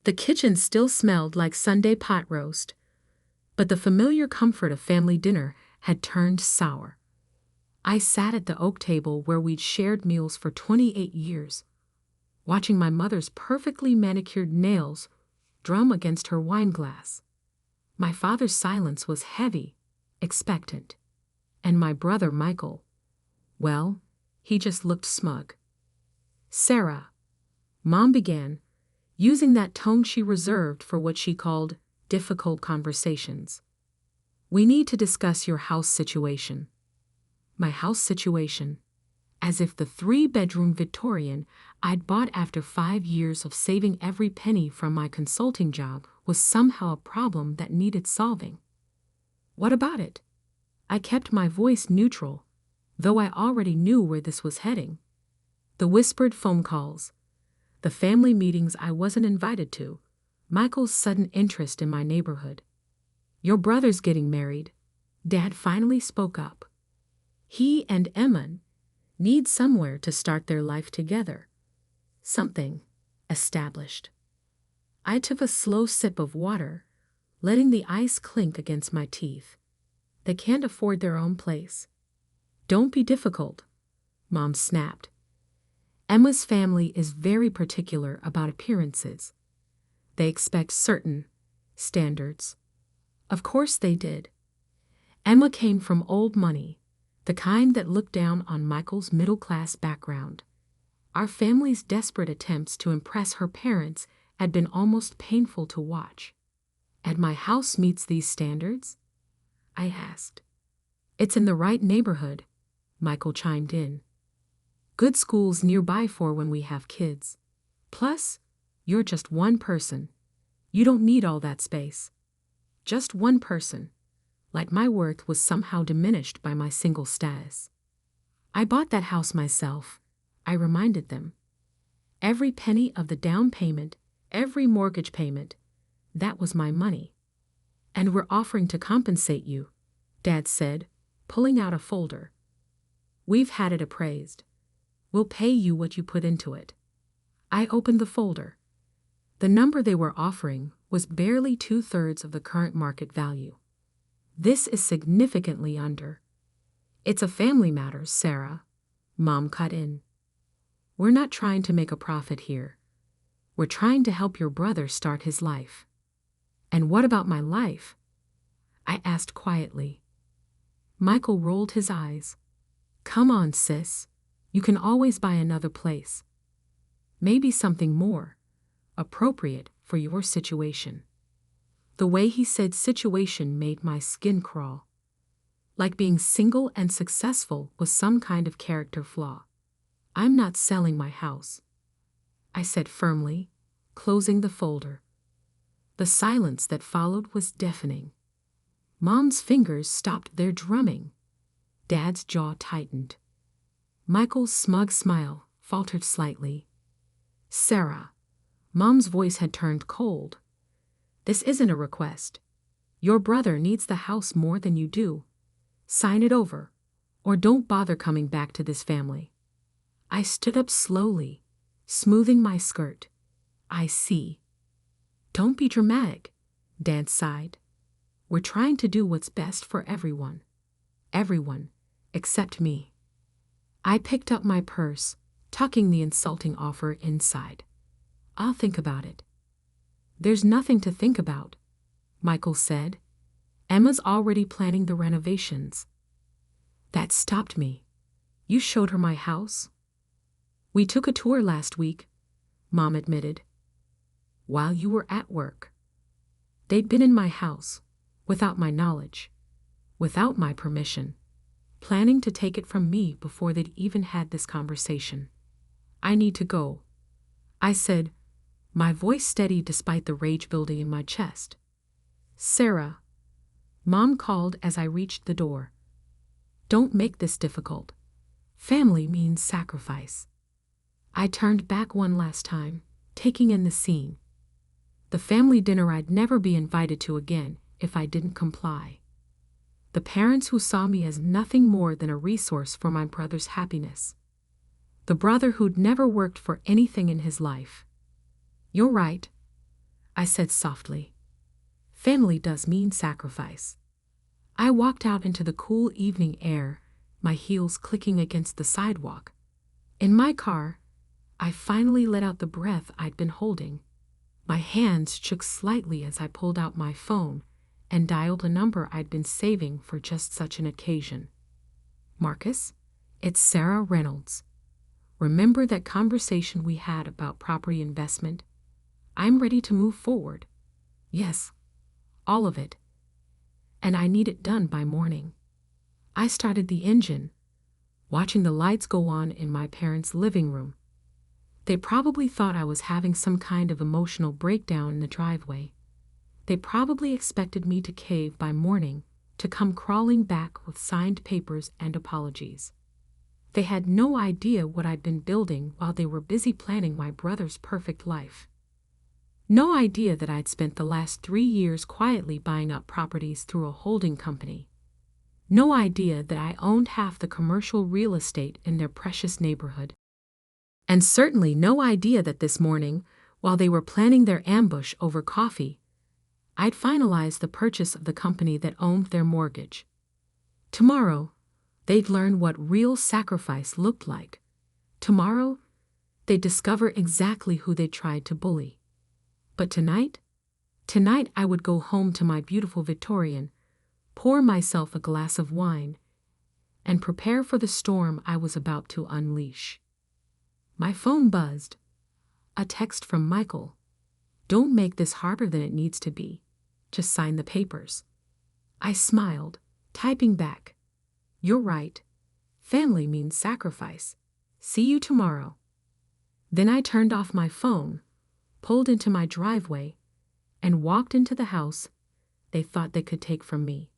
The kitchen still smelled like Sunday pot roast, but the familiar comfort of family dinner had turned sour. I sat at the oak table where we'd shared meals for 28 years, watching my mother's perfectly manicured nails drum against her wine glass. My father's silence was heavy, expectant, and my brother Michael, well, he just looked smug. "Sarah," Mom began, using that tone she reserved for what she called difficult conversations. "We need to discuss your house situation." My house situation, as if the 3-bedroom Victorian I'd bought after 5 years of saving every penny from my consulting job was somehow a problem that needed solving. "What about it?" I kept my voice neutral, though I already knew where this was heading. The whispered phone calls, the family meetings I wasn't invited to, Michael's sudden interest in my neighborhood. "Your brother's getting married," Dad finally spoke up. "He and Emma need somewhere to start their life together. Something established." I took a slow sip of water, letting the ice clink against my teeth. "They can't afford their own place." "Don't be difficult," Mom snapped. "Emma's family is very particular about appearances. They expect certain standards." Of course they did. Emma came from old money, the kind that looked down on Michael's middle-class background. Our family's desperate attempts to impress her parents had been almost painful to watch. "And my house meets these standards?" I asked. "It's in the right neighborhood," Michael chimed in. "Good schools nearby for when we have kids. Plus, you're just one person. You don't need all that space." Just one person. Like my worth was somehow diminished by my single status. "I bought that house myself," I reminded them. "Every penny of the down payment, every mortgage payment, that was my money." "And we're offering to compensate you," Dad said, pulling out a folder. "We've had it appraised. We'll pay you what you put into it." I opened the folder. The number they were offering was barely 2/3 of the current market value. "This is significantly under." "It's a family matter, Sarah," Mom cut in. "We're not trying to make a profit here. We're trying to help your brother start his life." "And what about my life?" I asked quietly. Michael rolled his eyes. "Come on, sis. You can always buy another place. Maybe something more appropriate for your situation." The way he said situation made my skin crawl. Like being single and successful was some kind of character flaw. "I'm not selling my house," I said firmly, closing the folder. The silence that followed was deafening. Mom's fingers stopped their drumming. Dad's jaw tightened. Michael's smug smile faltered slightly. "Sarah," Mom's voice had turned cold. "This isn't a request. Your brother needs the house more than you do. Sign it over, or don't bother coming back to this family." I stood up slowly, smoothing my skirt. "I see." "Don't be dramatic," Dad sighed. "We're trying to do what's best for everyone. Everyone, except me." I picked up my purse, tucking the insulting offer inside. "I'll think about it." "There's nothing to think about," Michael said. "Emma's already planning the renovations." That stopped me. "You showed her my house?" "We took a tour last week," Mom admitted. "While you were at work." They'd been in my house, without my knowledge, without my permission, planning to take it from me before they'd even had this conversation. "I need to go," I said, my voice steady despite the rage building in my chest. "Sarah," Mom called as I reached the door. "Don't make this difficult. Family means sacrifice." I turned back one last time, taking in the scene. The family dinner I'd never be invited to again if I didn't comply. The parents who saw me as nothing more than a resource for my brother's happiness. The brother who'd never worked for anything in his life. "You're right," I said softly. Family does mean sacrifice. I walked out into the cool evening air, my heels clicking against the sidewalk. In my car, I finally let out the breath I'd been holding. My hands shook slightly as I pulled out my phone and dialed a number I'd been saving for just such an occasion. Marcus, it's Sarah Reynolds. Remember that conversation we had about property investment? I'm ready to move forward. Yes, all of it. And I need it done by morning. I started the engine, watching the lights go on in my parents' living room. They probably thought I was having some kind of emotional breakdown in the driveway. They probably expected me to cave by morning, to come crawling back with signed papers and apologies. They had no idea what I'd been building while they were busy planning my brother's perfect life. No idea that I'd spent the last 3 years quietly buying up properties through a holding company. No idea that I owned half the commercial real estate in their precious neighborhood. And certainly no idea that this morning, while they were planning their ambush over coffee, I'd finalized the purchase of the company that owned their mortgage. Tomorrow, they'd learn what real sacrifice looked like. Tomorrow, they'd discover exactly who they tried to bully. But tonight I would go home to my beautiful Victorian, pour myself a glass of wine, and prepare for the storm I was about to unleash. My phone buzzed. A text from Michael. Don't make this harder than it needs to be. Just sign the papers. I smiled, typing back. You're right. Family means sacrifice. See you tomorrow. Then I turned off my phone, pulled into my driveway, and walked into the house they thought they could take from me.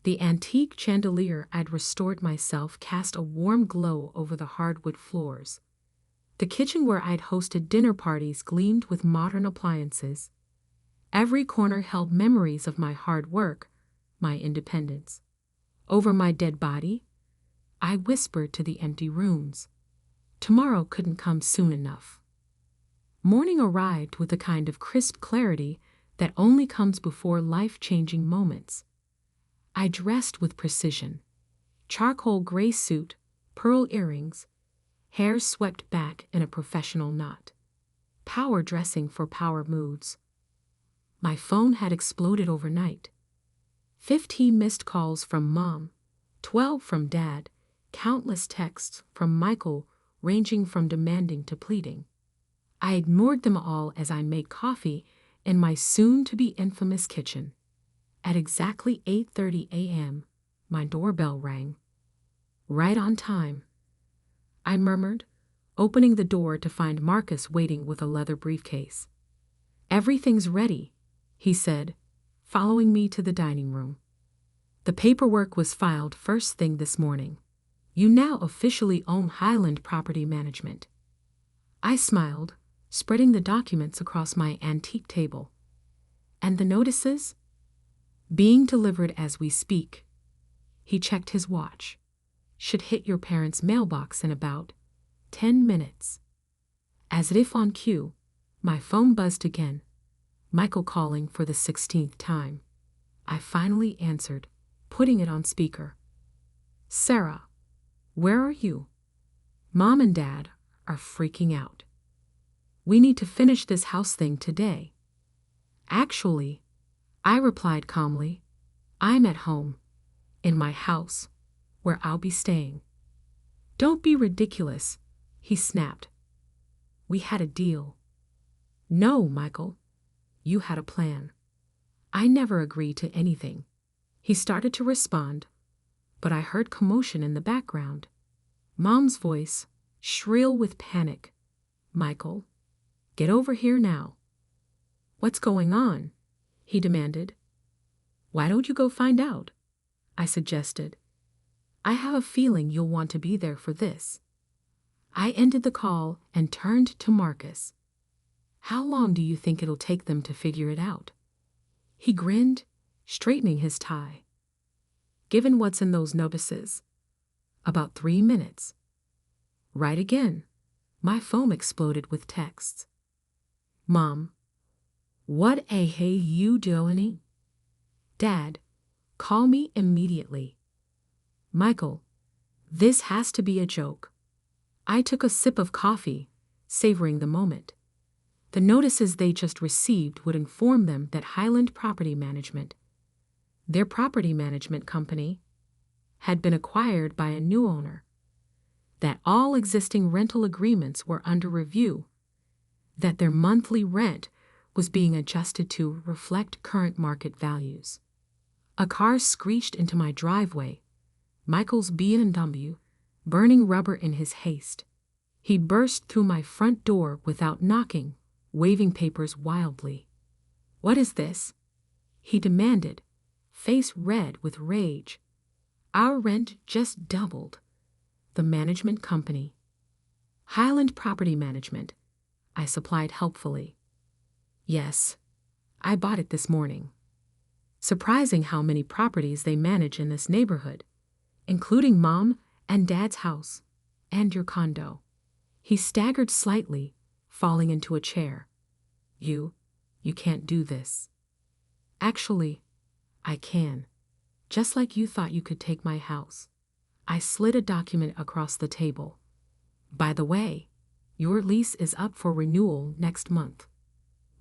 The antique chandelier I'd restored myself cast a warm glow over the hardwood floors. The kitchen where I'd hosted dinner parties gleamed with modern appliances. Every corner held memories of my hard work, my independence. Over my dead body, I whispered to the empty rooms. Tomorrow couldn't come soon enough. Morning arrived with a kind of crisp clarity that only comes before life-changing moments. I dressed with precision. Charcoal gray suit, pearl earrings, hair swept back in a professional knot. Power dressing for power moods. My phone had exploded overnight. 15 missed calls from Mom, 12 from Dad, countless texts from Michael ranging from demanding to pleading. I ignored them all as I made coffee in my soon-to-be infamous kitchen. At exactly 8:30 a.m., my doorbell rang. Right on time, I murmured, opening the door to find Marcus waiting with a leather briefcase. Everything's ready, he said, following me to the dining room. The paperwork was filed first thing this morning. You now officially own Highland Property Management. I smiled, spreading the documents across my antique table. And the notices? Being delivered as we speak. He checked his watch. Should hit your parents' mailbox in about 10 minutes. As if on cue, my phone buzzed again. Michael calling for the 16th time. I finally answered, putting it on speaker. Sarah, where are you? Mom and Dad are freaking out. We need to finish this house thing today. Actually, I replied calmly, I'm at home, in my house, where I'll be staying. Don't be ridiculous, he snapped. We had a deal. No, Michael, you had a plan. I never agreed to anything. He started to respond, but I heard commotion in the background. Mom's voice, shrill with panic. Michael, get over here now. What's going on? He demanded. Why don't you go find out? I suggested. I have a feeling you'll want to be there for this. I ended the call and turned to Marcus. How long do you think it'll take them to figure it out? He grinned, straightening his tie. Given what's in those notices, about 3 minutes. Right again. My phone exploded with texts. Mom, What a hey you doing? Dad, call me immediately. Michael, this has to be a joke. I took a sip of coffee, savoring the moment. The notices they just received would inform them that Highland Property Management, their property management company, had been acquired by a new owner, that all existing rental agreements were under review, that their monthly rent was being adjusted to reflect current market values. A car screeched into my driveway, Michael's BMW, burning rubber in his haste. He burst through my front door without knocking, waving papers wildly. "What is this?" he demanded, face red with rage. "Our rent just doubled." "The management company." "Highland Property Management," I supplied helpfully. "Yes, I bought it this morning." Surprising how many properties they manage in this neighborhood, including Mom and Dad's house, and your condo. He staggered slightly, falling into a chair. You can't do this." "Actually, I can. Just like you thought you could take my house." I slid a document across the table. "By the way, your lease is up for renewal next month.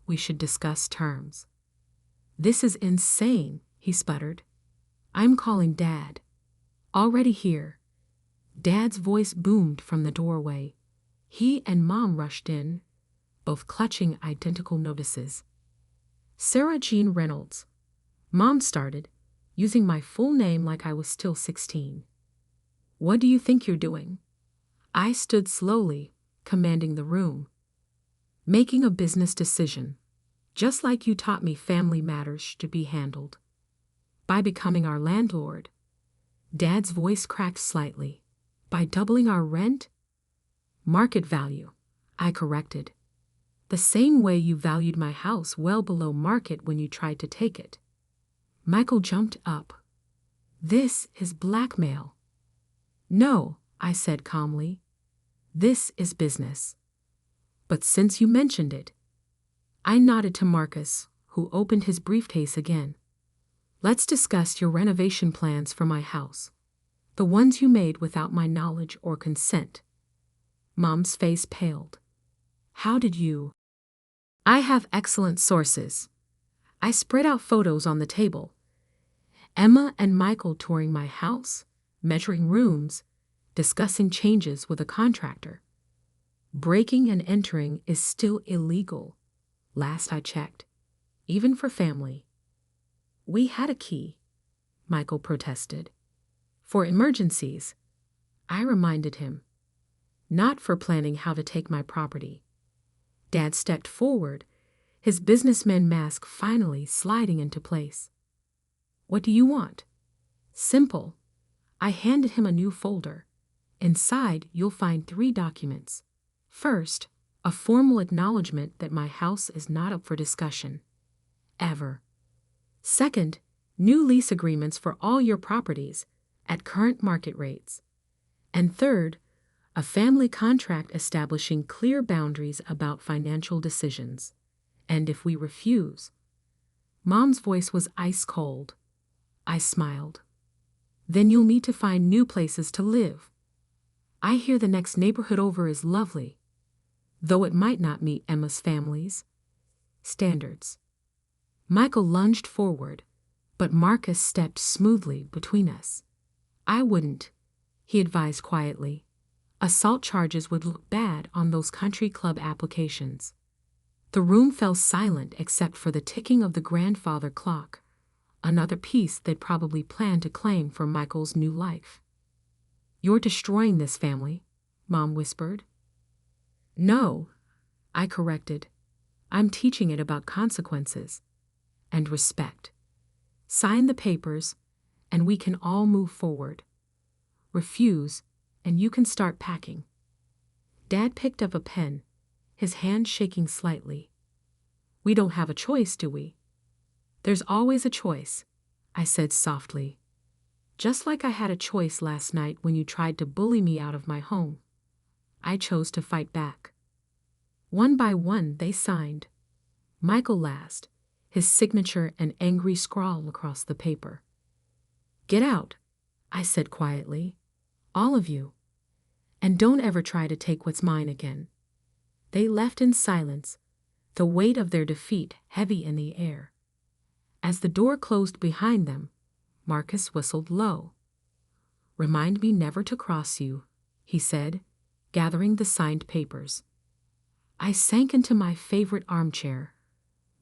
We should discuss terms." "This is insane," he sputtered. "I'm calling Dad." "Already here." Dad's voice boomed from the doorway. He and Mom rushed in, both clutching identical notices. "Sarah Jean Reynolds," Mom started, using my full name like I was still 16. "What do you think you're doing?" I stood slowly, commanding the room. "Making a business decision, just like you taught me family matters should be handled. By becoming our landlord." Dad's voice cracked slightly. "By doubling our rent?" "Market value," I corrected. "The same way you valued my house well below market when you tried to take it." Michael jumped up. "This is blackmail." "No," I said calmly. "This is business." "But since you mentioned it," I nodded to Marcus, who opened his briefcase again. "Let's discuss your renovation plans for my house. The ones you made without my knowledge or consent." Mom's face paled. "How did you?" "I have excellent sources." I spread out photos on the table. Emma and Michael touring my house, measuring rooms, discussing changes with a contractor. Breaking and entering is still illegal, last I checked, even for family. "We had a key," Michael protested. "For emergencies," I reminded him. "Not for planning how to take my property." Dad stepped forward, his businessman mask finally sliding into place. "What do you want?" "Simple." I handed him a new folder. "Inside, you'll find 3 documents. First, a formal acknowledgement that my house is not up for discussion. Ever. Second, new lease agreements for all your properties at current market rates. And third, a family contract establishing clear boundaries about financial decisions. And if we refuse." Mom's voice was ice cold. I smiled. "Then you'll need to find new places to live. I hear the next neighborhood over is lovely, though it might not meet Emma's family's standards." Michael lunged forward, but Marcus stepped smoothly between us. "I wouldn't," he advised quietly. "Assault charges would look bad on those country club applications." The room fell silent except for the ticking of the grandfather clock, another piece they'd probably planned to claim for Michael's new life. "You're destroying this family," Mom whispered. "No," I corrected. "I'm teaching it about consequences and respect. Sign the papers, and we can all move forward. Refuse, and you can start packing." Dad picked up a pen, his hand shaking slightly. "We don't have a choice, do we?" "There's always a choice," I said softly. "Just like I had a choice last night when you tried to bully me out of my home. I chose to fight back." One by one they signed. Michael laughed, his signature an angry scrawl across the paper. "Get out," I said quietly. "All of you. And don't ever try to take what's mine again." They left in silence, the weight of their defeat heavy in the air. As the door closed behind them, Marcus whistled low. "Remind me never to cross you," he said, gathering the signed papers. I sank into my favorite armchair,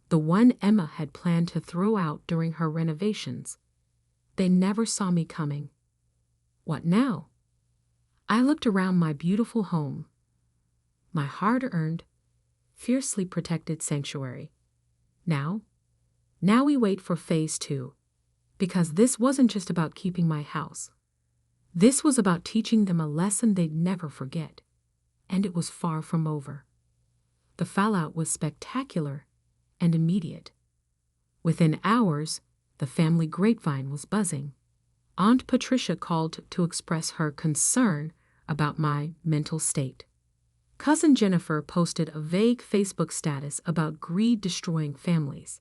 the one Emma had planned to throw out during her renovations. They never saw me coming. What now? I looked around my beautiful home, my hard-earned, fiercely protected sanctuary. Now we wait for phase 2, because this wasn't just about keeping my house. This was about teaching them a lesson they'd never forget, and it was far from over. The fallout was spectacular and immediate. Within hours, the family grapevine was buzzing. Aunt Patricia called to express her concern about my mental state. Cousin Jennifer posted a vague Facebook status about greed destroying families.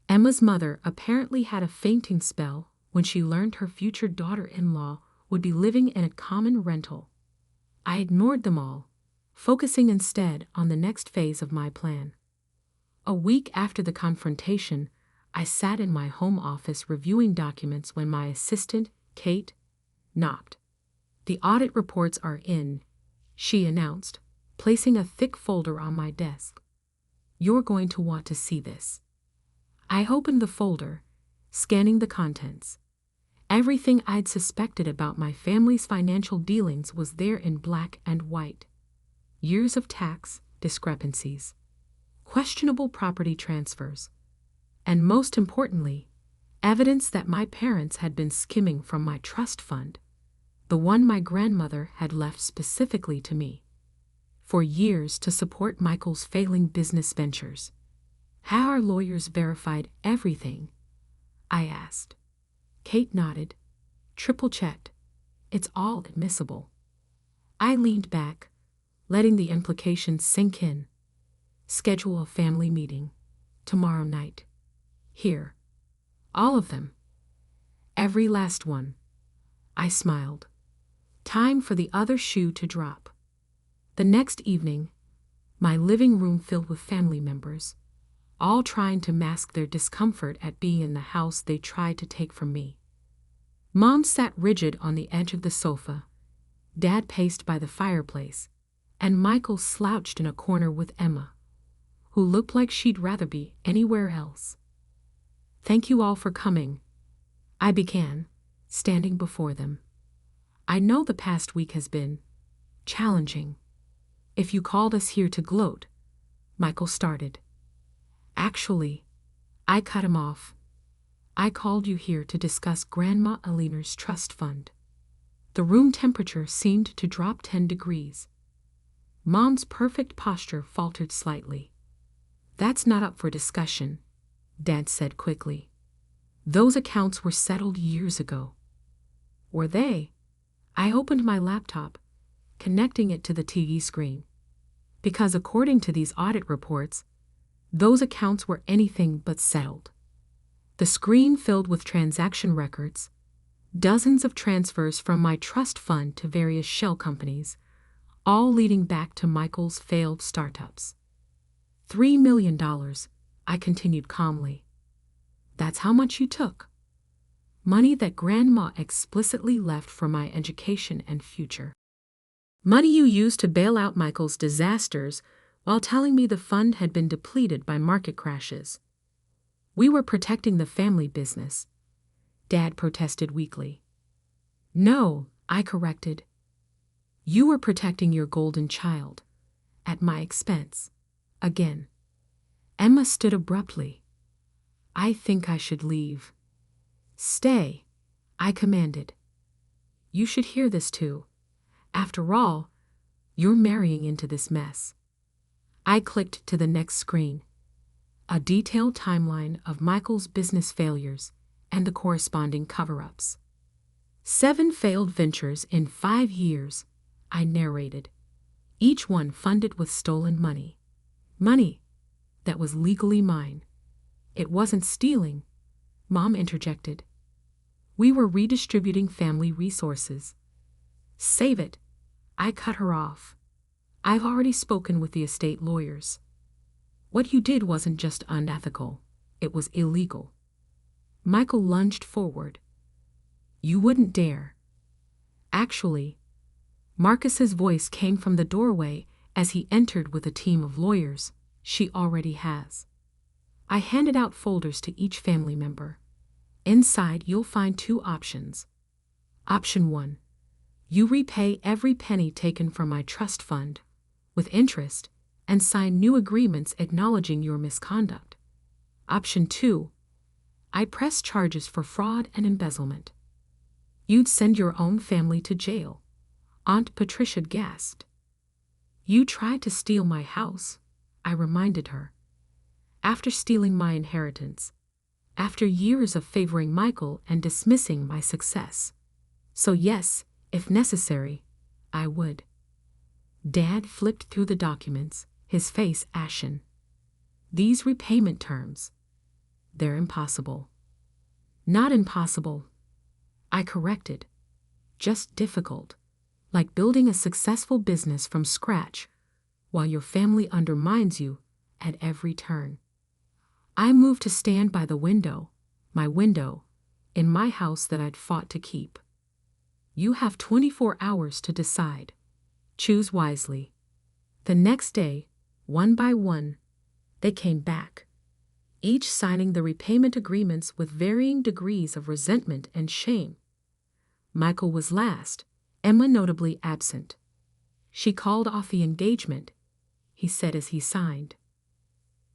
Emma's mother apparently had a fainting spell when she learned her future daughter-in-law would be living in a common rental. I ignored them all, focusing instead on the next phase of my plan. A week after the confrontation, I sat in my home office reviewing documents when my assistant, Kate, knocked. "The audit reports are in," she announced, placing a thick folder on my desk. "You're going to want to see this." I opened the folder, scanning the contents. Everything I'd suspected about my family's financial dealings was there in black and white. Years of tax discrepancies, questionable property transfers, and most importantly, evidence that my parents had been skimming from my trust fund, the one my grandmother had left specifically to me, for years to support Michael's failing business ventures. "How our lawyers verified everything?" I asked. Kate nodded, triple-checked. "It's all admissible." I leaned back, letting the implications sink in. "Schedule a family meeting. Tomorrow night. Here. All of them. Every last one." I smiled. Time for the other shoe to drop. The next evening, my living room filled with family members, all trying to mask their discomfort at being in the house they tried to take from me. Mom sat rigid on the edge of the sofa, Dad paced by the fireplace, and Michael slouched in a corner with Emma, who looked like she'd rather be anywhere else. "Thank you all for coming," I began, standing before them. "I know the past week has been challenging. If you called us here to gloat," Michael started. "Actually," I cut him off. "I called you here to discuss Grandma Alina's trust fund." The room temperature seemed to drop 10 degrees. Mom's perfect posture faltered slightly. "That's not up for discussion," Dad said quickly. "Those accounts were settled years ago." "Were they?" I opened my laptop, connecting it to the TV screen. Because according to these audit reports, those accounts were anything but settled. The screen filled with transaction records, dozens of transfers from my trust fund to various shell companies, all leading back to Michael's failed startups. $3 million, I continued calmly. "That's how much you took. Money that Grandma explicitly left for my education and future. Money you used to bail out Michael's disasters while telling me the fund had been depleted by market crashes. We were protecting the family business," Dad protested weakly. "No," I corrected. "You were protecting your golden child, at my expense, again." Emma stood abruptly. "I think I should leave." "Stay," I commanded. "You should hear this too. After all, you're marrying into this mess." I clicked to the next screen. A detailed timeline of Michael's business failures and the corresponding cover-ups. 7 failed ventures in 5 years, I narrated, each one funded with stolen money. Money that was legally mine. It wasn't stealing, Mom interjected. We were redistributing family resources. Save it, I cut her off. I've already spoken with the estate lawyers. What you did wasn't just unethical, it was illegal. Michael lunged forward. You wouldn't dare. Actually, Marcus's voice came from the doorway as he entered with a team of lawyers she already has. I handed out folders to each family member. Inside, you'll find two options. Option 1. You repay every penny taken from my trust fund, with interest, and sign new agreements acknowledging your misconduct. Option 2. I press charges for fraud and embezzlement. You'd send your own family to jail. Aunt Patricia gasped. You tried to steal my house, I reminded her. After stealing my inheritance. After years of favoring Michael and dismissing my success. So yes, if necessary, I would. Dad flipped through the documents, his face ashen. These repayment terms. They're impossible. Not impossible, I corrected. Just difficult. Like building a successful business from scratch, while your family undermines you at every turn. I moved to stand by the window, my window, in my house that I'd fought to keep. You have 24 hours to decide. Choose wisely. The next day, one by one, they came back, each signing the repayment agreements with varying degrees of resentment and shame. Michael was last, Emma notably absent. She called off the engagement, he said as he signed.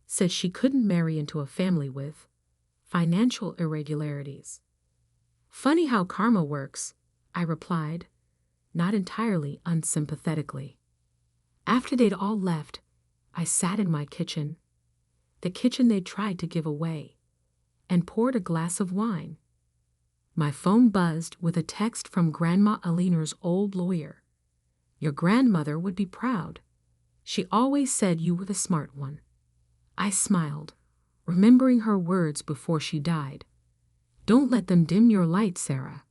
Said she couldn't marry into a family with financial irregularities. Funny how karma works, I replied, not entirely unsympathetically. After they'd all left, I sat in my kitchen, the kitchen they'd tried to give away, and poured a glass of wine. My phone buzzed with a text from Grandma Alina's old lawyer. Your grandmother would be proud. She always said you were the smart one. I smiled, remembering her words before she died. Don't let them dim your light, Sarah.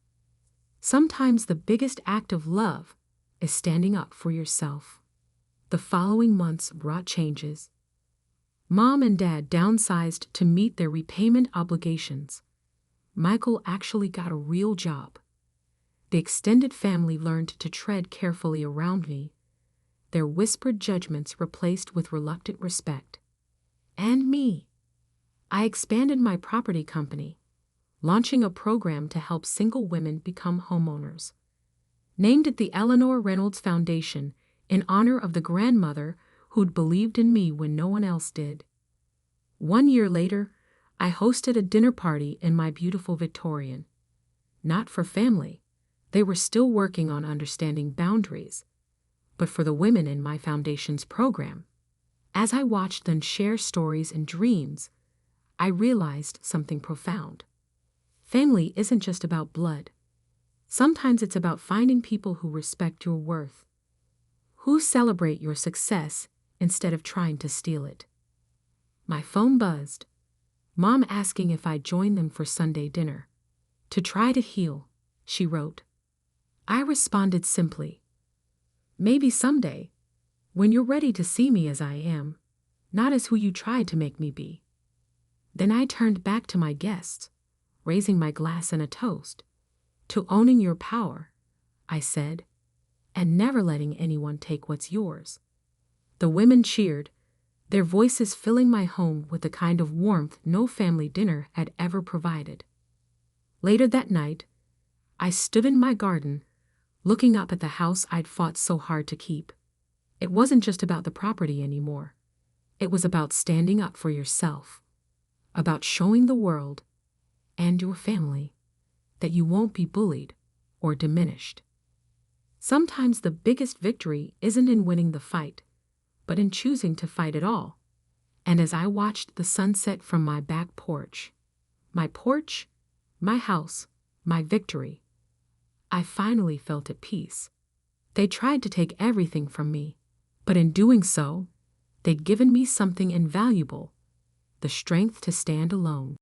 Sometimes the biggest act of love is standing up for yourself. The following months brought changes. Mom and Dad downsized to meet their repayment obligations. Michael actually got a real job. The extended family learned to tread carefully around me, their whispered judgments replaced with reluctant respect. And me. I expanded my property company, launching a program to help single women become homeowners. Named it the Eleanor Reynolds Foundation in honor of the grandmother who'd believed in me when no one else did. 1 year later, I hosted a dinner party in my beautiful Victorian. Not for family, they were still working on understanding boundaries, but for the women in my foundation's program. As I watched them share stories and dreams, I realized something profound. Family isn't just about blood. Sometimes it's about finding people who respect your worth, who celebrate your success instead of trying to steal it. My phone buzzed, Mom asking if I'd join them for Sunday dinner. To try to heal, she wrote. I responded simply, maybe someday, when you're ready to see me as I am, not as who you tried to make me be. Then I turned back to my guests, raising my glass in a toast. To owning your power, I said, and never letting anyone take what's yours. The women cheered, their voices filling my home with the kind of warmth no family dinner had ever provided. Later that night, I stood in my garden, looking up at the house I'd fought so hard to keep. It wasn't just about the property anymore. It was about standing up for yourself, about showing the world and your family that you won't be bullied or diminished. Sometimes the biggest victory isn't in winning the fight, but in choosing to fight at all. And as I watched the sunset from my back porch, my house, my victory, I finally felt at peace. They tried to take everything from me, but in doing so, They'd given me something invaluable, the strength to stand alone.